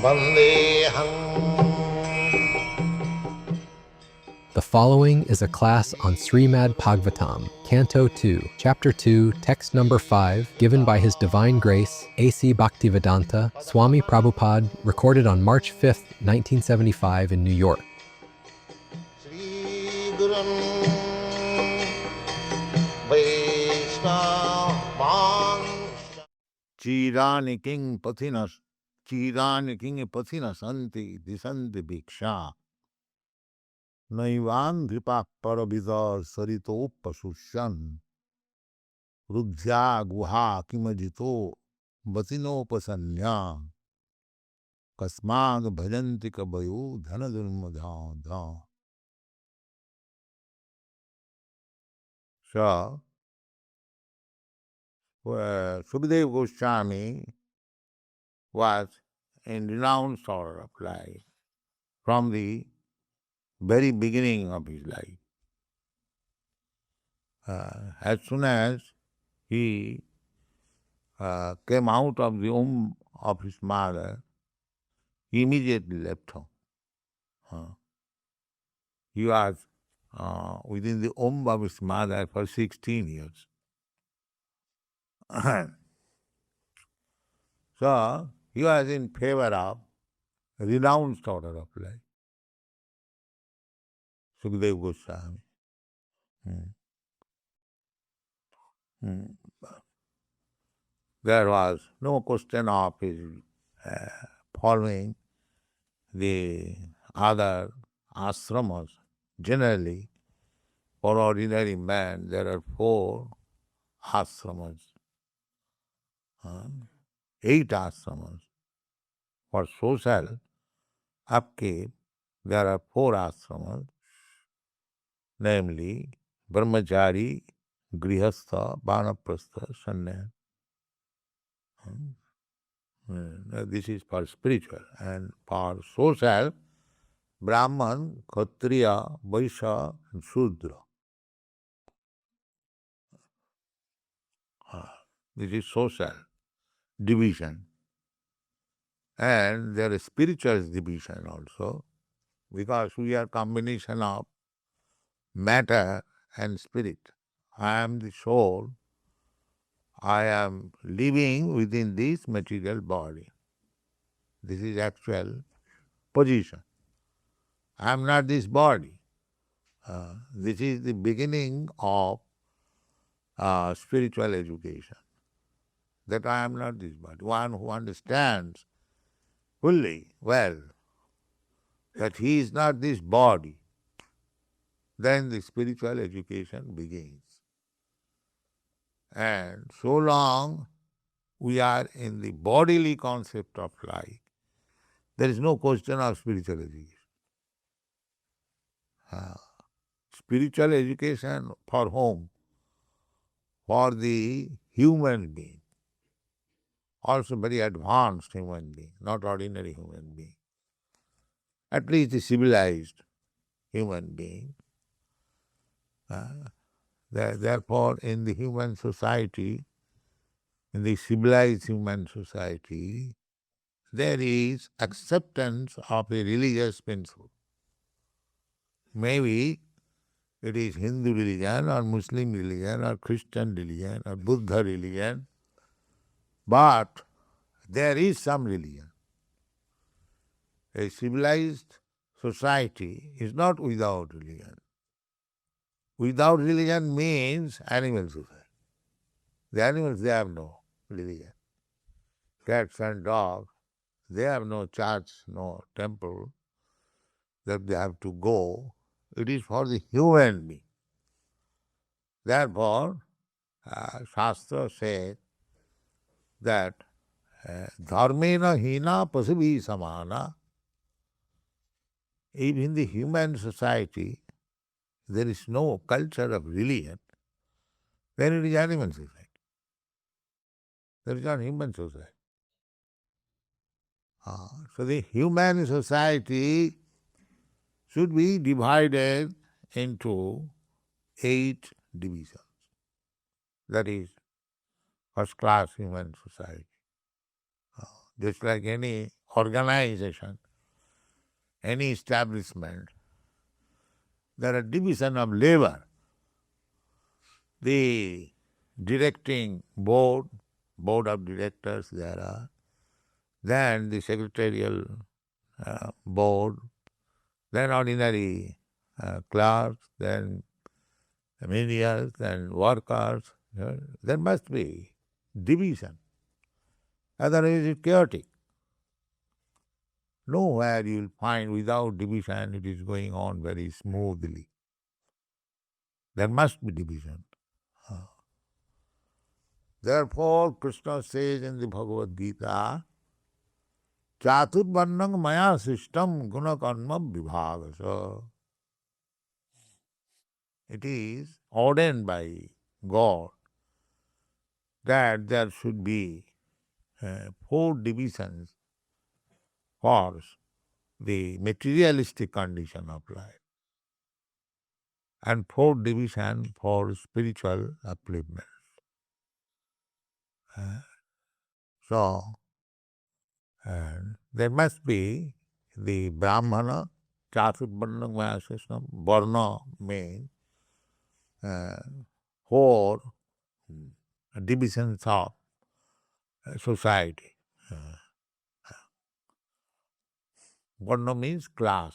Vandeham. The following is a class on Srimad Bhagavatam, Canto 2, Chapter 2, Text number 5, given by His Divine Grace, A.C. Bhaktivedanta, Swami Prabhupada, recorded on March 5th, 1975 in New York. Sri Gurun Vaishnavan. Chirani king pathinas, chirani king pathinas anti disanti bhiksha. Naivan dhipa parabhita sarito pasushan. Rudhya guha kimajito batino pasanya. Kasmag bhajanti kabayu dhanadurmadha. So, Sukadeva Goswami was in renounced order of life from the very beginning of his life. As soon as he came out of the womb of his mother, he immediately left home. He was within the womb of his mother for 16 years. So, he was in favor of renounced order of life. Sukadeva Goswami. There was no question of his following the other ashramas. Generally, for ordinary man, there are 4 ashramas, 8 ashramas. For social upkeep, there are 4 ashramas, namely brahmachari, grihastha, vanaprastha, sannyas. This is for spiritual. And for social, Brahman, Kshatriya, Vaishya, and Shudra. This is social division. And there is spiritual division also, because we are combination of matter and spirit. I am the soul. I am living within this material body. This is actual position. I am not this body. This is the beginning of spiritual education. That I am not this body. One who understands fully, well, that he is not this body, then the spiritual education begins. And so long we are in the bodily concept of life, there is no question of spiritual education. Spiritual education for whom? For the human being. Also very advanced human being, not ordinary human being. At least a civilized human being. Therefore, in the human society, in the civilized human society, there is acceptance of a religious principle. Maybe it is Hindu religion or Muslim religion or Christian religion or Buddha religion, but there is some religion. A civilized society is not without religion. Without religion means animal society. The animals, they have no religion. Cats and dogs, they have no church, no temple that they have to go. It is for the human being. Therefore, Shastra says that dharmena hina pasubhi samana. If in the human society there is no culture of religion, then it is animal society. There is not human society. So the human society should be divided into 8 divisions. That is first class human society. Just like any organization, any establishment, there are division of labor. The directing board of directors there are, then the secretarial board, then ordinary clerks, then menials and workers. There must be division. Otherwise it's chaotic. Nowhere you will find without division it is going on very smoothly. There must be division. Therefore, Krishna says in the Bhagavad Gita, Chaturvarnang maya sistam gunakarma vibhagasa. It is ordained by God that there should be 4 divisions for the materialistic condition of life and 4 divisions for spiritual upliftment. So, there must be the Brahmana, Chaturvarna Maya system. Varna means 4 divisions of society. Varna means class.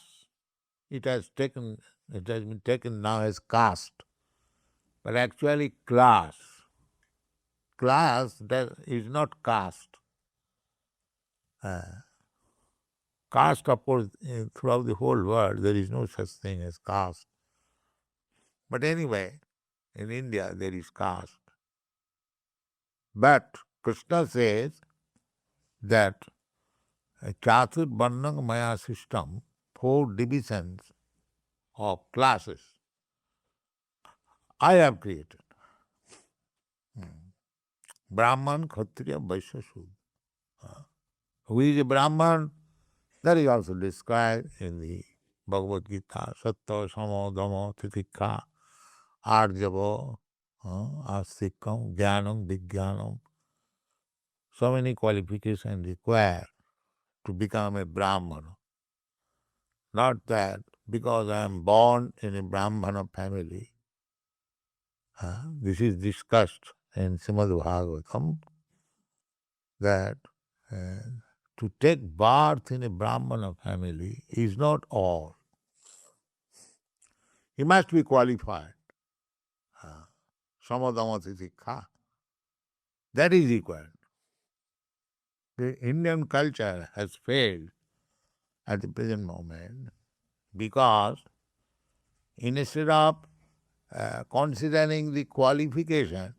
It has been taken now as caste, but actually class. Class that is not caste. Caste, of course, throughout the whole world, there is no such thing as caste. But anyway, in India there is caste. But Krishna says that Chaturvarnang Maya system, 4 divisions of classes, I have created. Brahman, Kshatriya, Vaishya, Shudra. Who is a Brahman? That is also described in the Bhagavad Gita. Sattva, Sama, Dhamma, Titikha, Arjava, Astikam, Jnanam, Vijnanam. So many qualifications required to become a Brahmana. Not that because I am born in a Brahmana family. This is discussed in Srimad Bhagavatam, that to take birth in a Brahmana family is not all. He must be qualified. Samadhamma titikha. That is required. The Indian culture has failed at the present moment because instead of considering the qualification,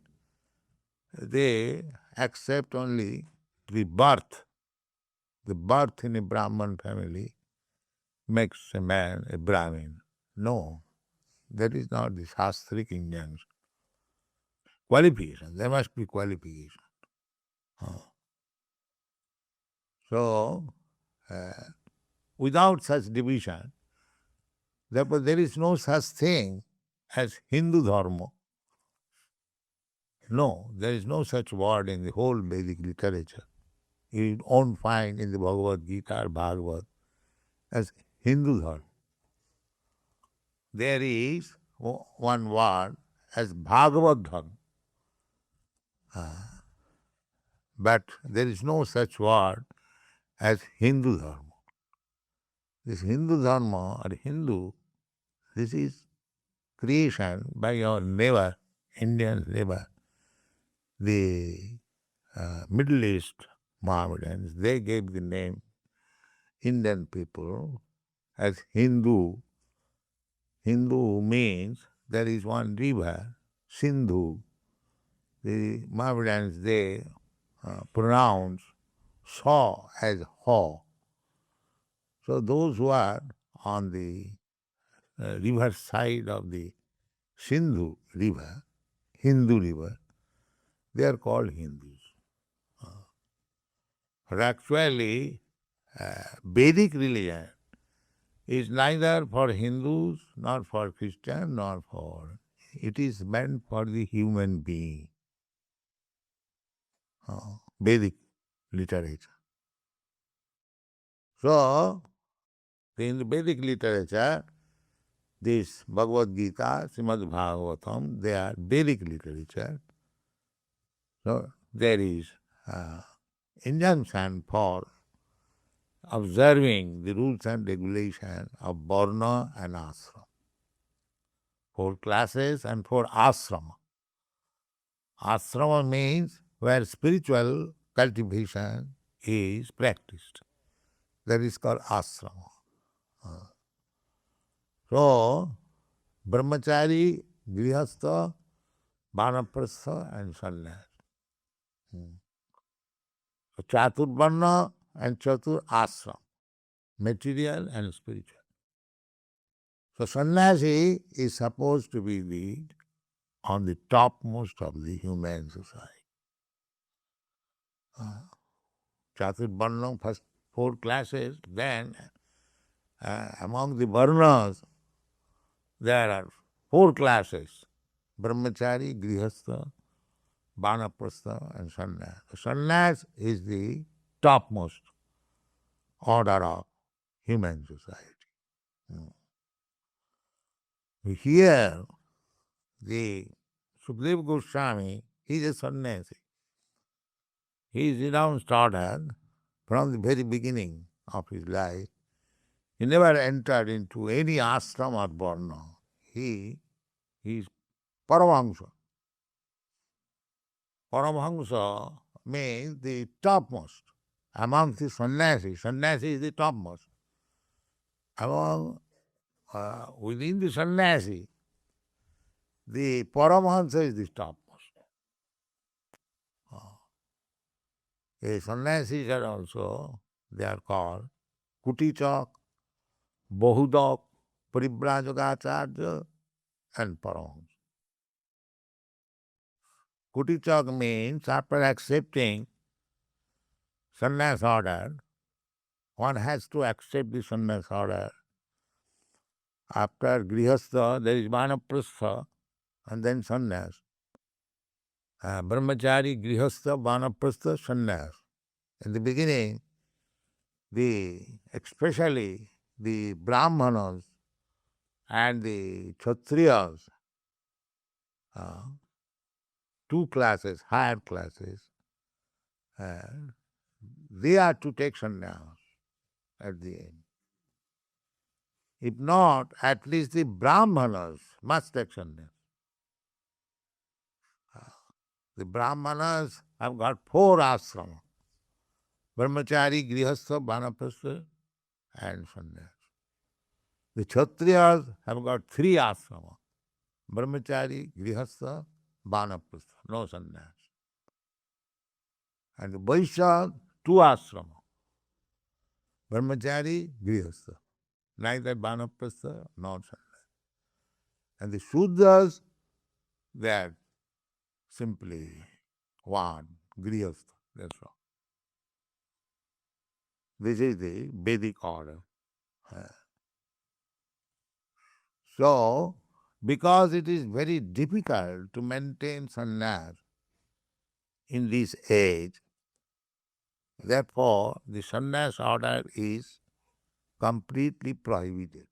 they accept only the birth. The birth in a Brahman family makes a man a Brahmin. No, that is not the Shastric Indian qualification. There must be qualification. So, without such division, therefore there is no such thing as Hindu Dharma. No, there is no such word in the whole Vedic literature. You won't find in the Bhagavad Gita or Bhagavad as Hindu Dharma. There is one word as Bhagavad Dharma. But there is no such word as Hindu Dharma. This Hindu Dharma or Hindu, this is creation by your neighbor, Indian neighbor, the Middle East Mohammedans. They gave the name Indian people as Hindu. Hindu means there is one river, Sindhu. The Mohammedans, they pronounce Sa as Ho. So those who are on the river side of the Sindhu river, Hindu river, they are called Hindus. But actually, Vedic religion is neither for Hindus, nor for Christians, nor for... It is meant for the human being. Vedic literature. So, in the Vedic literature, this Bhagavad Gita, Srimad Bhagavatam, they are Vedic literature. So, there is injunction for observing the rules and regulations of Varna and Ashram. 4 classes and 4 ashrama. Ashrama means where spiritual cultivation is practiced. That is called ashrama. So, brahmachari, grihastha, vanaprastha and sannyas. So, chaturvarna and chatur ashram, material and spiritual. So, sannyasi is supposed to be on the topmost of the human society. Chaturvarna, first 4 classes, then among the varnas, there are 4 classes: brahmachari, grihastha, vanaprastha and sannyas. Sannyas is the topmost order of human society. Here, the Sukadeva Goswami is a sannyasi. He is renounced order from the very beginning of his life. He never entered into any ashram or varna. He is Paramahamsa. Paramahamsa means the topmost among the sannyasi. Sannyasi is the topmost. Within the sannyasi, the Paramahamsa is the topmost. Sannyasis are also, they are called Kutichak, Bahudak, Paribrajagacharya and Paramahamsa. Kutichak means after accepting sannyas order, one has to accept the sannyas order. After grihastha, there is vanaprastha and then sannyas. Brahmachari, grihastha, vanaprastha, sannyas. In the beginning, especially the brahmanas and the kshatriyas, 2 classes, higher classes, they are to take sannyas at the end. If not, at least the brahmanas must take sannyas. The brahmanas have got 4 ashrama: brahmachari, grihastha, vanaprastha and sannyas. The kshatriyas have got 3 ashrama: brahmachari, grihastha, vanaprastha, no sannyas. And the Vaishyas, 2 ashrama: brahmachari, grihastha, neither vanaprastha nor sannyas. And the Shudras, they are simply one, grihastha, that's all. This is the Vedic order. So, because it is very difficult to maintain sannyas in this age, therefore the sannyas order is completely prohibited.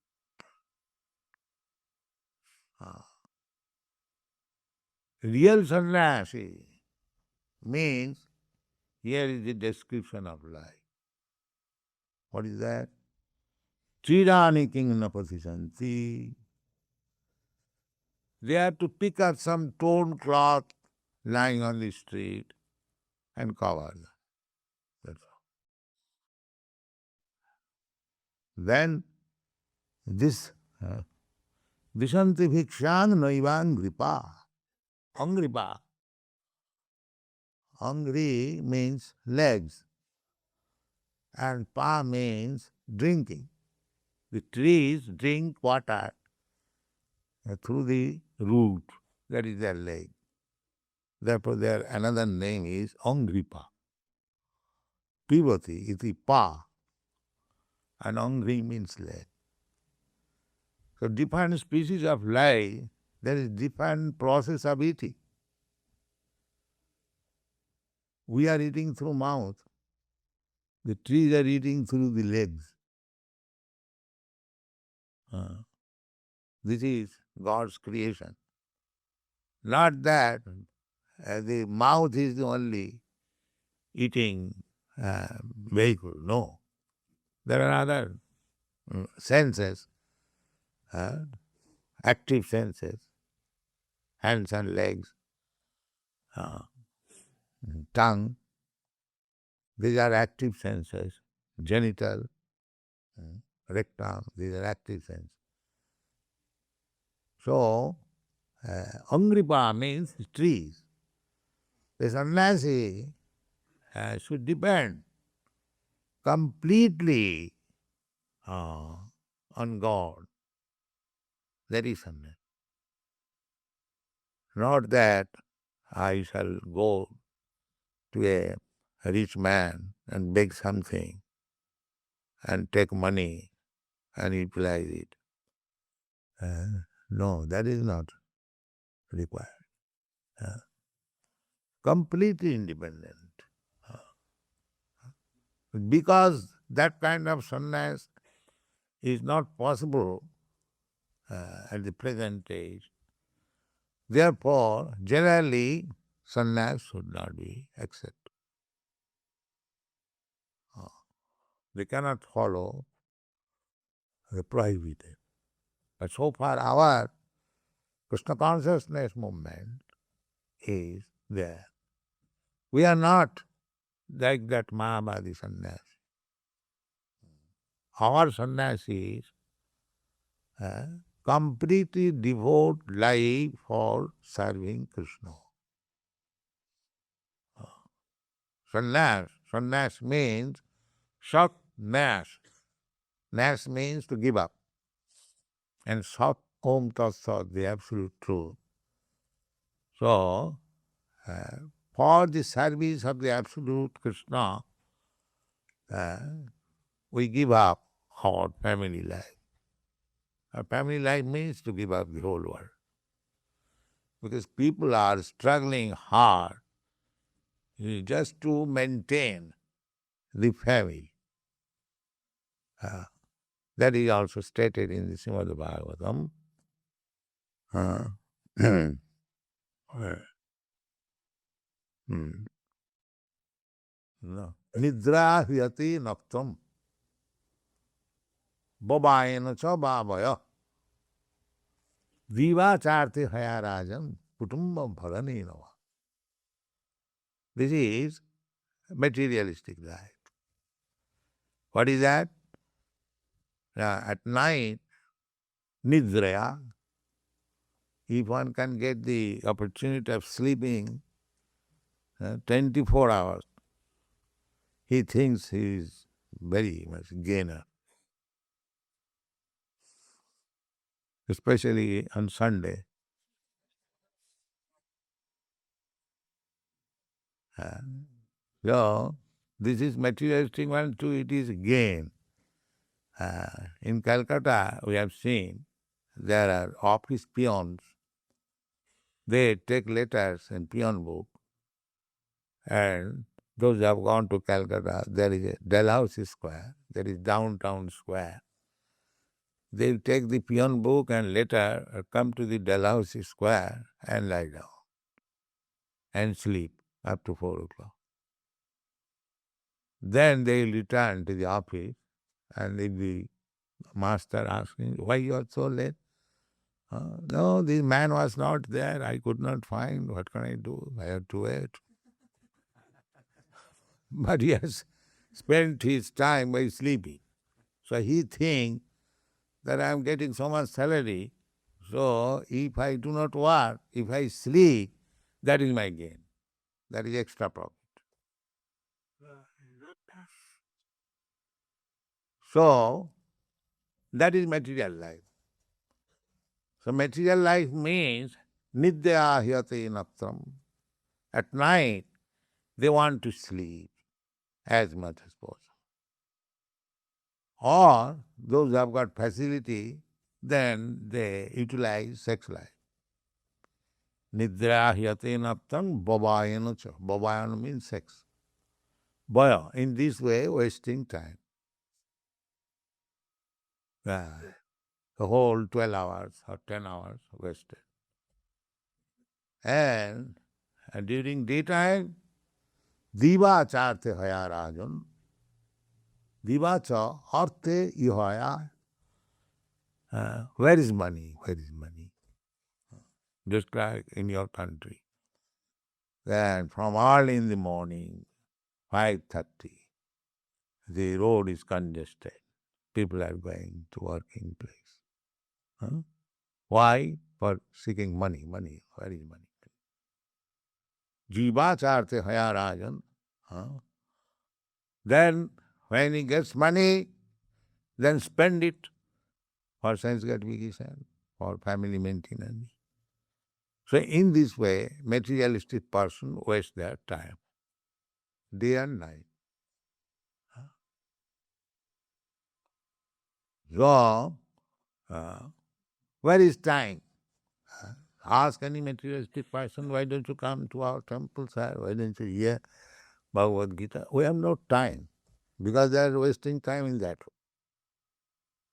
Real sannyasi means, here is the description of life. What is that? Chirani king napathisanti. They have to pick up some torn cloth lying on the street and cover them. That's all. Then this Vishanti bhikshan naivangripa. Angripa. Angri means legs and pa means drinking. The trees drink water through the root, that is their leg. Therefore their another name is Angripa. Pivati iti pa, and Angri means leg. So different species of life, there is different process of eating. We are eating through mouth. The trees are eating through the legs. This is God's creation. Not that the mouth is the only eating vehicle. No. There are other senses, active senses, hands and legs, tongue. These are active senses. Genital, rectum, these are active senses. So, Angripa means trees. The sannyasi should depend completely on God. That is sannyasi. Not that I shall go to a rich man and beg something and take money and utilize it. No, that is not required. Completely independent. Because that kind of sannyas is not possible at the present age, therefore, generally, sannyas should not be accepted. They cannot follow the prohibited. But so far, our Krishna consciousness movement is there. We are not like that Mayavadi sannyasi. Our sannyasis completely devote life for serving Krishna. Sannyas means sat nas. Nas means to give up. And sat om tat sat, the absolute truth. So, for the service of the absolute Krishna, we give up our family life. Our family life means to give up the whole world. Because people are struggling hard just to maintain the family. That is also stated in the Srimad Bhagavatam. Nidra hyati naktam babayana cha babaya divacharte hayarajan kutumbam bhaganenava. This is materialistic life. What is that? At night, nidraya, if one can get the opportunity of sleeping 24 hours, he thinks he is very much gainer. Especially on Sunday. So, this is materialistic one too, it is gain. In Calcutta, we have seen there are office peons. They take letters in peon book, and those who have gone to Calcutta, there is a Dalhousie Square, there is downtown square. They will take the peon book and letter, come to the Dalhousie Square and lie down and sleep up to 4 o'clock. Then they will return to the office, and if the master asking, why you are so late? No, this man was not there. I could not find. What can I do? I have to wait. But he has spent his time by sleeping. So he thinks that I am getting so much salary, so if I do not work, if I sleep, that is my gain. That is extra profit. So, that is material life. So material life means nidya hyate natram. At night, they want to sleep as much as possible. Or those who have got facility, then they utilize sex life. Nidra hyate natram babayana cha. Babayana means sex. Boy, in this way, wasting time. The whole 12 hours or 10 hours wasted. And during daytime, diva charte haya rajan, diva cha arte ihaya. Where is money? Where is money? Just like in your country. Then from early in the morning, 5:30, the road is congested. People are going to working place. Huh? Why? For seeking money. Money. Where is money? Jiva charte haya rajan. Huh? Then when he gets money, then spend it for sense gratification, for family maintenance. So in this way, materialistic person wastes their time, day and night. So, where is time? Ask any materialistic person, why don't you come to our temple, sir? Why don't you hear Bhagavad Gita? We have no time, because they are wasting time in that.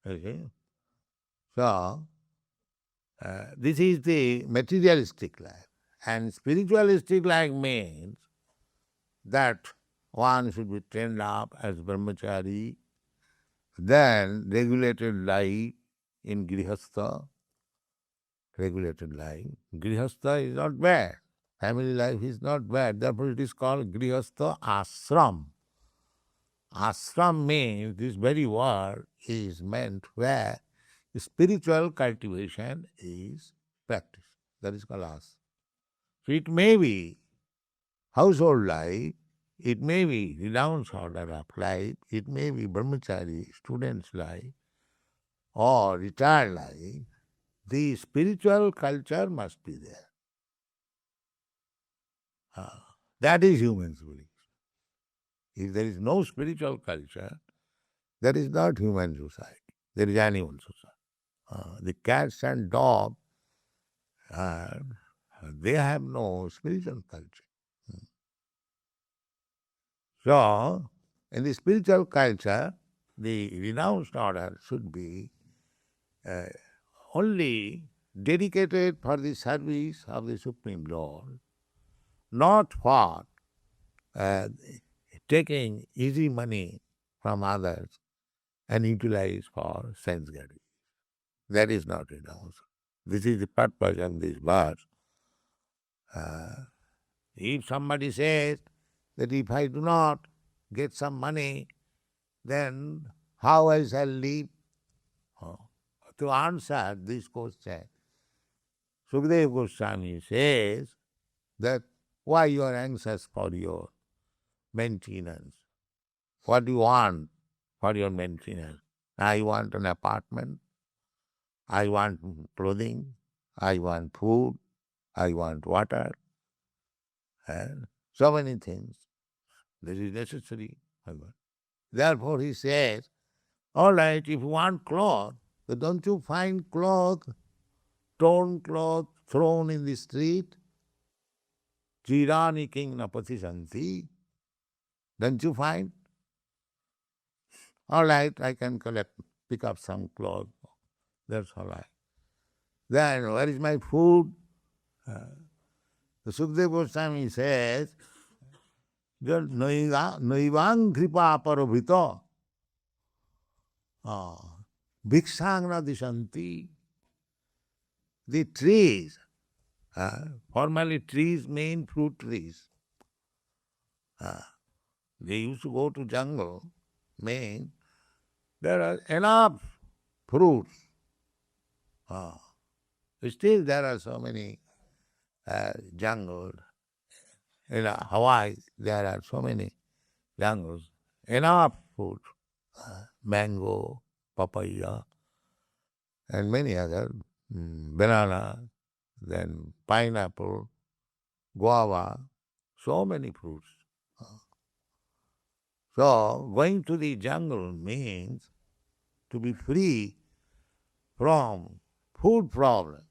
Okay? So, this is the materialistic life. And spiritualistic life means that one should be trained up as brahmachari, then regulated life in grihastha, regulated life. Grihastha is not bad. Family life is not bad. Therefore it is called grihastha ashram. Ashram means, this very word is meant where spiritual cultivation is practiced. That is called ashram. So it may be household life, it may be renounced order of life, it may be brahmachari, student's life, or retired life. The spiritual culture must be there. That is human civilization. If there is no spiritual culture, that is not human society. There is animal society. The cats and dogs, they have no spiritual culture. So, in the spiritual culture, the renounced order should be only dedicated for the service of the Supreme Lord, not for taking easy money from others and utilize for sense gratification. That is not renounced. This is the purpose of this verse. If somebody says that if I do not get some money, then how I shall live? To answer this question, Sukadeva Goswami says that why you are anxious for your maintenance? What do you want for your maintenance? I want an apartment, I want clothing, I want food, I want water, and so many things. This is necessary. Therefore he says, all right, if you want cloth, then don't you find cloth, torn cloth, thrown in the street? Chirani king napati santi. Don't you find? All right, I can pick up some cloth. That's all right. Then where is my food? The Sukadeva Goswami says, Naivang kripa parabhita bhikshangna dishanti. The trees, formerly trees mean fruit trees. They used to go to jungle, mean there are enough fruits. Still there are so many jungles. In Hawaii there are so many jungles, enough fruit, mango, papaya, and many other, banana, then pineapple, guava, so many fruits. So going to the jungle means to be free from food problem.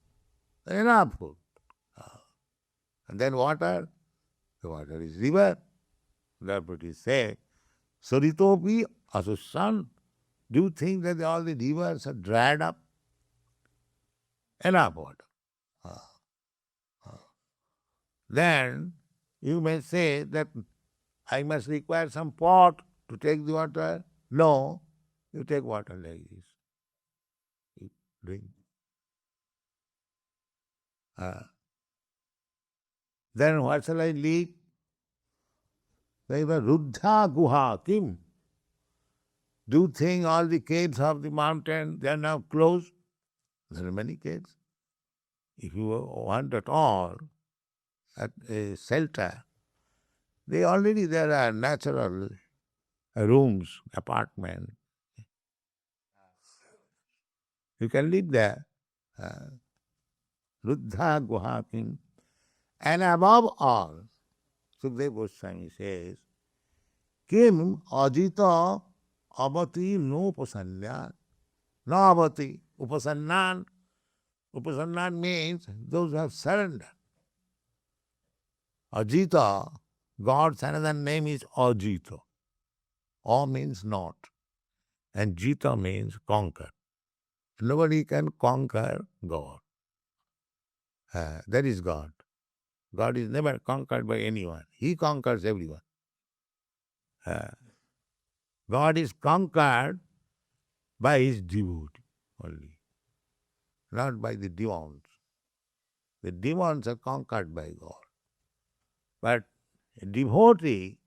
Enough food. And then water. The water is river. Therefore it is said, Saritopi Asussan. Do you think that all the rivers are dried up? Enough water. Then you may say that I must require some pot to take the water. No, you take water like this. You drink. Then what shall I leave? They were Ruddha Guha Kim. Do you think all the caves of the mountain, they are now closed? There are many caves. If you want at all at a shelter, there are natural rooms, apartments. You can live there. Ruddha Guha Kim. And above all, Sukadeva Goswami says, Kim ajita avati no upasannyan. No avati. Upasannan. Upasannan means those who have surrendered. Ajita, God's another name is Ajita. A means not. And Jita means conquer. Nobody can conquer God. That is God. God is never conquered by anyone. He conquers everyone. God is conquered by his devotee only, not by the demons. The demons are conquered by God. But a devotee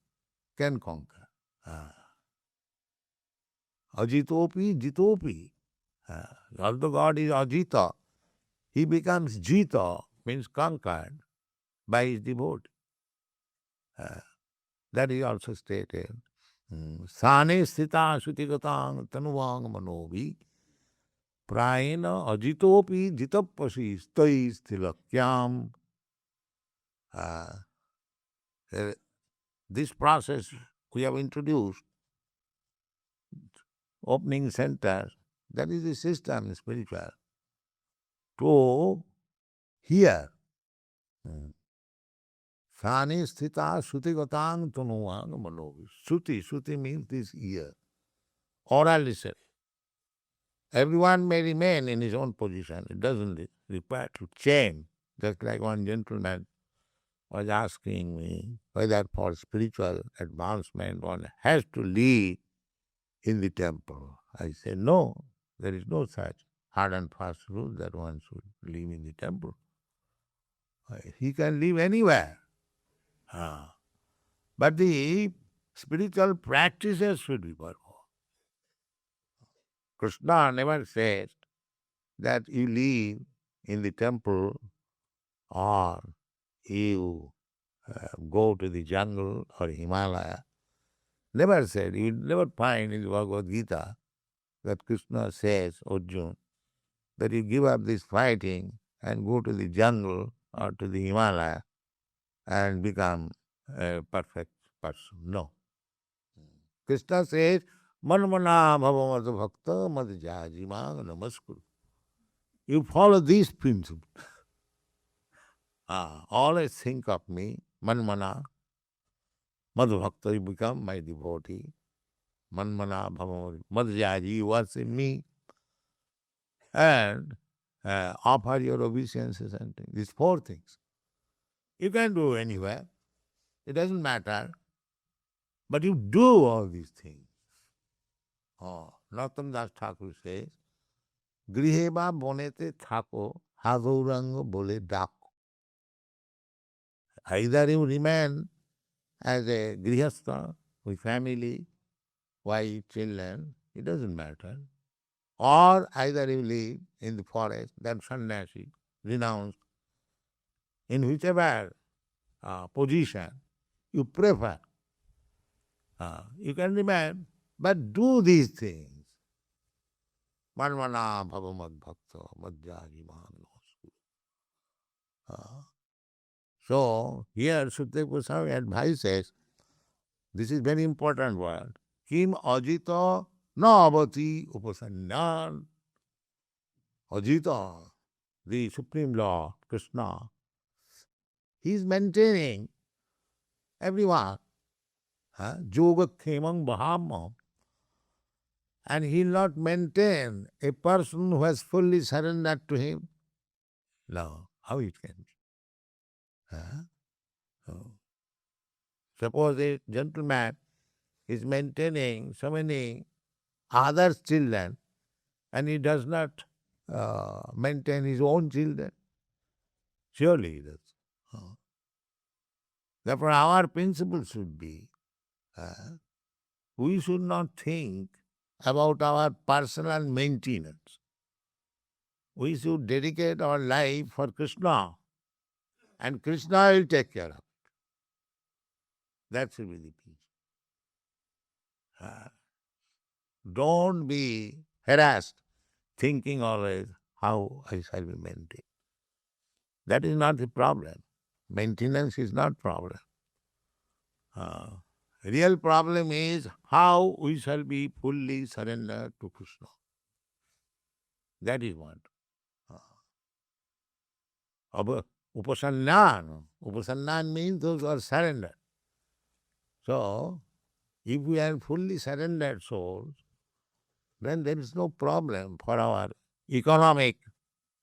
can conquer. Ajitopi, Jitopi. Although God is Ajita, he becomes Jita, means conquered, by his devotee. That is also stated. Sane sthita sutigatang tanuvang manovi prayena ajitopi jitapasi stais tilakyam. This process we have introduced, opening center, that is the system spiritual, to hear. Sane sthita sutigatang tanuvang manovi. Suti means this ear. Oral listen. Everyone may remain in his own position. It doesn't require to change. Just like one gentleman was asking me whether for spiritual advancement one has to live in the temple. I said, no, there is no such hard and fast rule that one should live in the temple. He can live anywhere. But the spiritual practices should be performed. Krishna never says that you live in the temple or you go to the jungle or Himalaya. Never said. You will never find in the Bhagavad Gita that Krishna says, Arjuna, that you give up this fighting and go to the jungle or to the Himalaya and become a perfect person. No. Krishna says, Manmana bhava bhakta mad jajimang namaskuru. You follow these principles. Always think of me, Manmana, Madhvakta, you become my devotee. Manmana bhava madhyaji, you worship me. And offer your obeisances and things. These four things. You can do anywhere. It doesn't matter. But you do all these things. Narottam Das Thakur says, Grihe ba bonete thako, hazauranga bole dako. Either you remain as a grihastha with family, wife, children, it doesn't matter. Or either you live in the forest, then sannyasi, renounced, in whichever position you prefer. You can remain, but do these things. Manmana bhava madbhakta madhyaji mahanasku. So here Sukadeva Goswami advises, this is very important word. Kim ajita na avati upasanyan. Ajita, the Supreme Lord, Krishna, he is maintaining everyone. Yogakshamam Bahamam. And he will not maintain a person who has fully surrendered to him. No, how it can be? Oh. Suppose a gentleman is maintaining so many others' children and he does not maintain his own children. Surely he does. Therefore, our principle should be we should not think about our personal maintenance. We should dedicate our life for Krishna, and Krishna will take care of it. That should be the peace. Don't be harassed, thinking always how I shall be maintained. That is not the problem. Maintenance is not problem. Real problem is how we shall be fully surrendered to Krishna. That is what. Upasannan. Upasannan means those who are surrendered. So, if we are fully surrendered souls, then there is no problem for our economic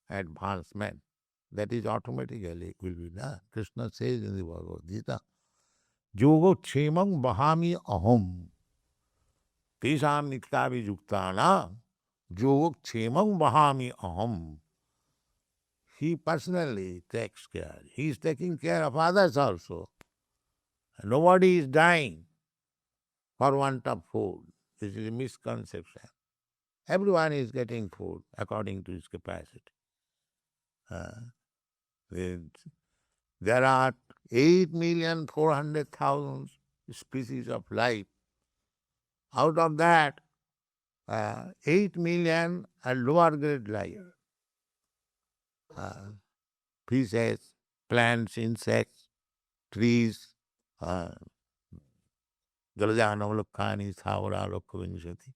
advancement. That is automatically will be done. Krishna says in the Bhagavad Gita, Yogo Kshemam Bahami Aham. Tesam Niktavi Yuktana. Yogo Kshemam Bahami Aham. He personally takes care. He is taking care of others also. Nobody is dying for want of food. This is a misconception. Everyone is getting food according to his capacity. There are 8,400,000 species of life. Out of that, 8 million are lower grade life. Fishes, plants, insects, trees, Jalajanam Lokkani, Thavara Lokkavinshati.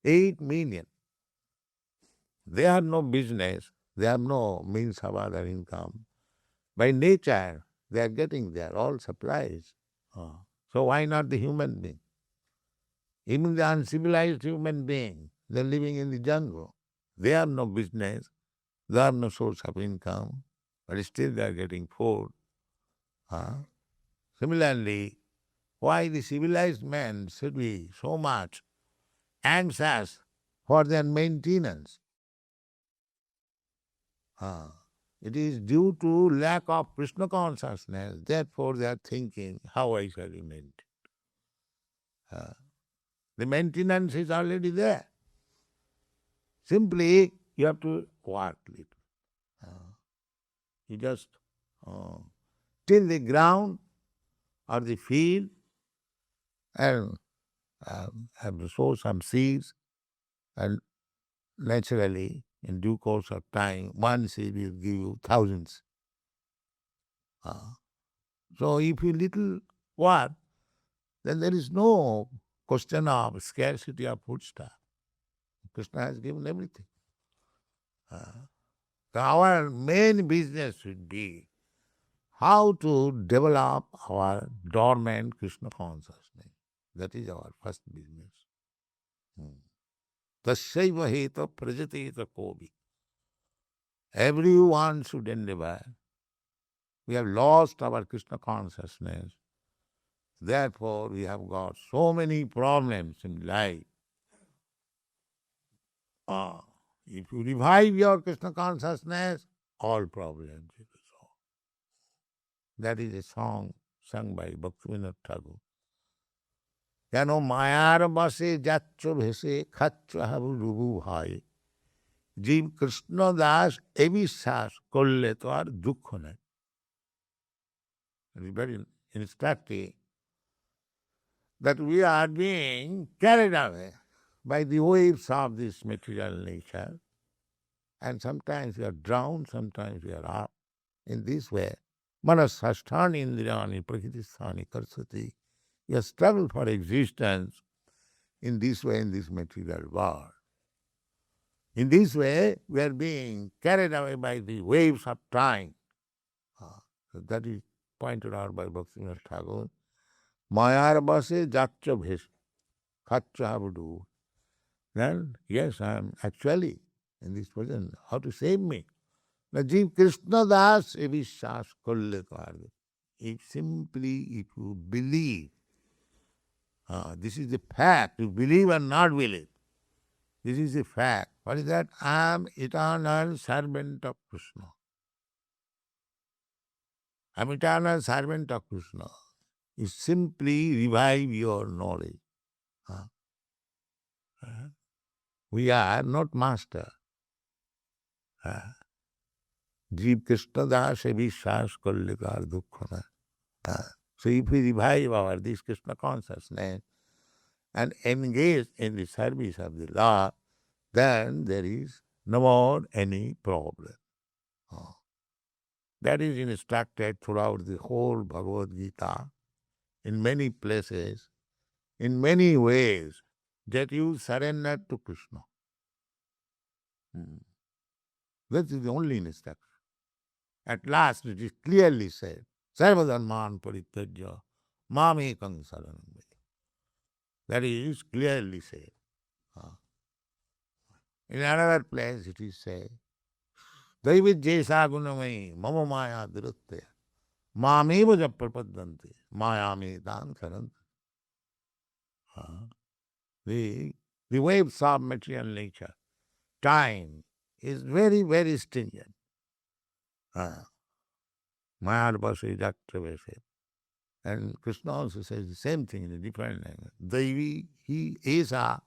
8 million. They have no business, they have no means of other income. By nature, they are getting there, all supplies. So why not the human being? Even the uncivilized human being, they are living in the jungle. They have no business, they have no source of income, but still they are getting food. Similarly, why the civilized man should be so much anxious for their maintenance? It is due to lack of Krishna consciousness. Therefore, they are thinking, how I shall be maintained. The maintenance is already there. Simply, you have to work little. You just till the ground or the field and have to sow some seeds, and naturally, in due course of time, one seed will give you thousands. So if you little work, then there is no question of scarcity of foodstuff. Krishna has given everything. So our main business should be how to develop our dormant Krishna consciousness. That is our first business. Tasyaiva heta prajateta kobi. Everyone should endeavor. We have lost our Krishna consciousness. Therefore, we have got so many problems in life. If you revive your Krishna consciousness, all problems will be solved. That is a song sung by Bhaktivinoda Thakur. কেন মায়ার বসে যাচ্ছ ভেসে খাচ্ছ হাবু রুবু ভয় জীব কৃষ্ণ দাস এ বিশ্বাস করলে তো আর দুঃখ নাই. It is very instructive that we are being carried away by the waves of this material nature, and sometimes we are drowned, sometimes we are up. In this way, manasasthani indriyani prakriti karsati. You struggle for existence in this way, in this material world. In this way, we are being carried away by the waves of time. So that is pointed out by Bhaktivinoda Thakur. Mayar base jatcha bhesh. Khatcha habudu. Then, yes, I am actually in this position. How to save me? The Jeev Krishna Das Evishas Kolle Karde. If simply if you believe, this is the fact, you believe or not believe. This is the fact. What is that? I am eternal servant of Krishna. I am eternal servant of Krishna. You simply revive your knowledge. Uh, uh, We are not master. Jeev Krishna Das Evishas Kolle Kar Dukkhana. So if we revive our this Krishna consciousness and engage in the service of the Lord, then there is no more any problem. That is instructed throughout the whole Bhagavad Gita, in many places, in many ways, that you surrender to Krishna. That is the only instruction. At last it is clearly said, Sarvadharman parityajya mamekam saranam vraja. That is clearly said. In another place it is said, Daivid jesa gunamai mama maya duruttaya mameva japrapadante mayame dan sarant. The waves of material nature, time, is very, very stringent. Mayadvase Jaktravese. And Krishna also says the same thing in a different language. Devi, he esa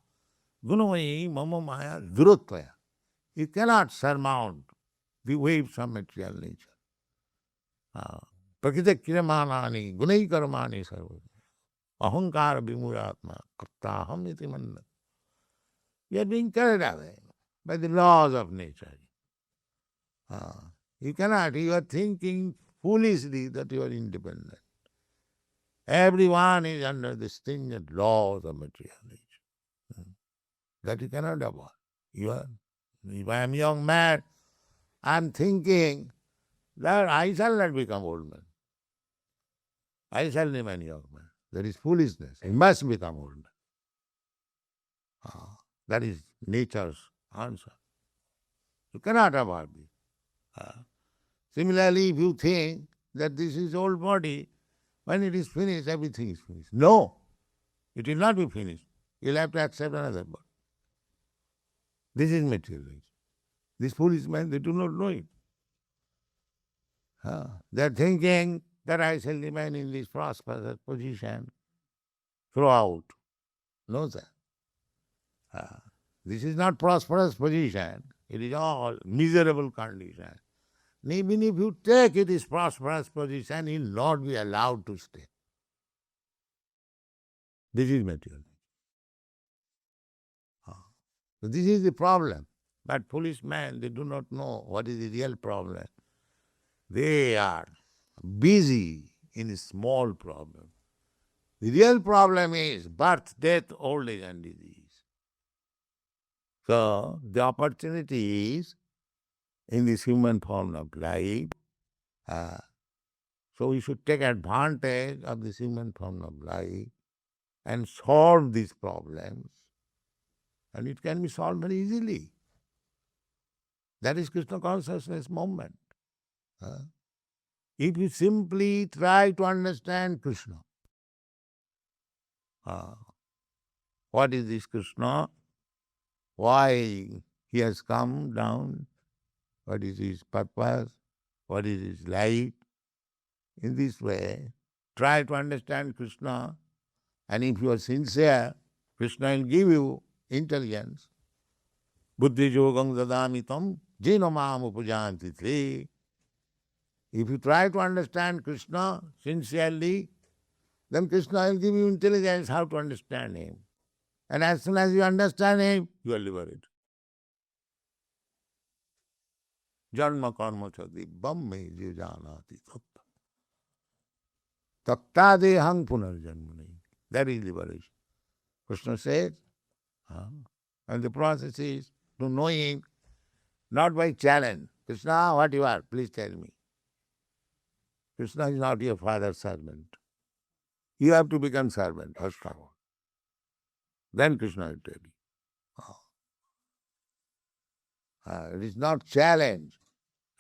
gunamai mama maya duruttaya. You cannot surmount the waves of material nature. Prakita kiramanani gunai karmani sarva. Ahankara vimuratma kaptaham iti manna. You are being carried away by the laws of nature. You cannot, you are thinking foolishly that you are independent. Everyone is under the stringent laws of material nature. That you cannot avoid. If I am young man, I am thinking that I shall not become old man. I shall remain young man. That is foolishness. I must become old man. That is nature's answer. You cannot avoid it. Similarly, if you think that this is old body, when it is finished, everything is finished. No, it will not be finished. You will have to accept another body. This is materialism. These foolish men, they do not know it. They are thinking that I shall remain in this prosperous position throughout. No, sir. This is not prosperous position. It is all miserable condition. And even if you take it as prosperous position, you will not be allowed to stay. This is material. So this is the problem. But foolish men, they do not know what is the real problem. They are busy in a small problem. The real problem is birth, death, old age and disease. So the opportunity is in this human form of life. So we should take advantage of this human form of life and solve these problems. And it can be solved very easily. That is Krishna consciousness movement. If you simply try to understand Krishna, what is this Krishna? Why he has come down? What is his purpose? What is his life? In this way, try to understand Krishna, and if you are sincere, Krishna will give you intelligence. Buddhi yogam dadamitam jena mam upajanti te. If you try to understand Krishna sincerely, then Krishna will give you intelligence how to understand him. And as soon as you understand him, you are liberated. Janma karma chadi bamme je janati tatta. Tatta dehang punarjanmani. That is liberation. Krishna says, and the process is to know him not by challenge. Krishna, what you are, please tell me. Krishna is not your father's servant. You have to become servant first of all. Then Krishna will tell you. It is not challenge.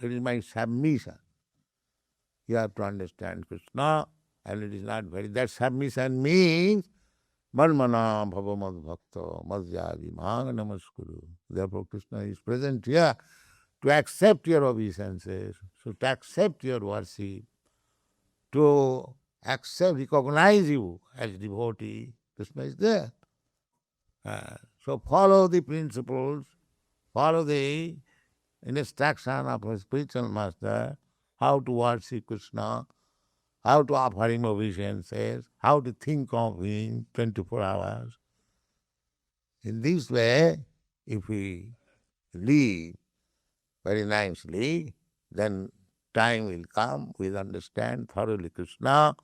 It is my submission. You have to understand Krishna, and it is not very. That submission means Manmana bhava mad bhakta madhyadi mahang namaskuru. Therefore, Krishna is present here to accept your obeisances, so to accept your worship, to accept, recognize you as devotee. Krishna is there. So follow the principles, follow the instruction of a spiritual master, how to worship Krishna, how to offer him obeisances, how to think of him 24 hours. In this way, if we live very nicely, then time will come, we'll understand thoroughly Krishna,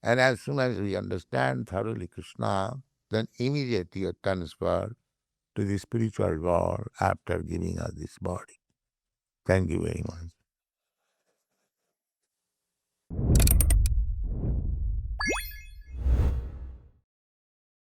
and as soon as we understand thoroughly Krishna, then immediately you are transferred to the spiritual world after giving us this body. Thank you very much.